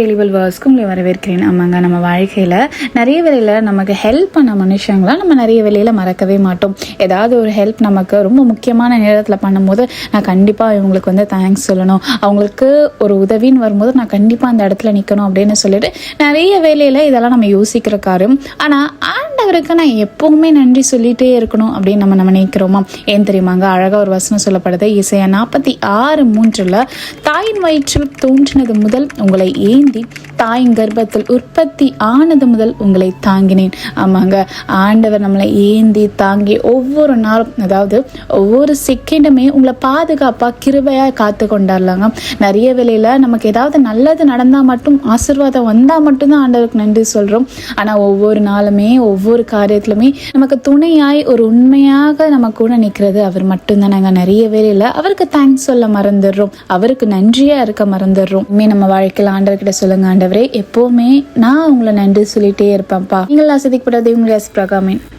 டெலிவல் வேர்ஸ்க்கு உங்களை வரவேற்கிறேன். ஆமாங்க, நம்ம வாழ்க்கையில் நிறைய வேலையில் நமக்கு ஹெல்ப் பண்ண மனுஷங்களாம் நம்ம நிறைய வேலையில் மறக்கவே மாட்டோம். ஏதாவது ஒரு ஹெல்ப் நமக்கு ரொம்ப முக்கியமான நேரத்தில் பண்ணும்போது நான் கண்டிப்பாக இவங்களுக்கு தேங்க்ஸ் சொல்லணும், அவங்களுக்கு ஒரு உதவின்னு வரும்போது நான் கண்டிப்பாக அந்த இடத்துல நிற்கணும் அப்படின்னு சொல்லிட்டு நிறைய வேலையில் இதெல்லாம் நம்ம யோசிக்கிறக்காரு. ஆனால் ஆண்டவருக்கு நான் எப்பவுமே நன்றி சொல்லிகிட்டே இருக்கணும் அப்படின்னு நம்ம நினைக்கிறோமா? ஏன் தெரியுமாங்க, அழகாக ஒரு வசனம் சொல்லப்படுது. இசையா 46:3 தாயின் வயிற்றில் தோன்றினது முதல் உங்களை ஏந்தி தாயின் கர்ப்பத்தில் உற்பத்தி ஆனது முதல் உங்களை தாங்கினேன். ஆமாங்க, ஆண்டவர் நம்மளை ஏந்தி தாங்கி ஒவ்வொரு நாளும், அதாவது ஒவ்வொரு செகண்டுமே உங்களை பாதுகாப்பாக கிருபையாக காத்து கொண்டாடலாங்க. நிறைய வேளையில் நமக்கு ஏதாவது நல்லது நடந்தால் மட்டும், ஆசீர்வாதம் வந்தால் மட்டும்தான் ஆண்டவருக்கு நன்றி சொல்கிறோம். ஆனால் ஒவ்வொரு நாளுமே ஒவ்வொரு காரியத்திலுமே நமக்கு துணையாய் ஒரு உண்மையாக நம்ம கூட நிற்கிறது அவர் மட்டும்தான். நாங்கள் நிறைய வேளையில் அவருக்கு தேங்க்ஸ் சொல்ல மறந்துடுறோம், அவருக்கு நன்றியாக இருக்க மறந்துடுறோம். நம்ம வாழ்க்கையில் ஆண்டவர்கிட்ட சொல்லுங்க, ஆண்டவரே எப்பவுமே நான் உங்களை நன்றி சொல்லிட்டே இருப்பேன்ப்பா. நீங்கள் ஆசிரியப்படாதே உங்களை ஆசிரியப்பாங்க.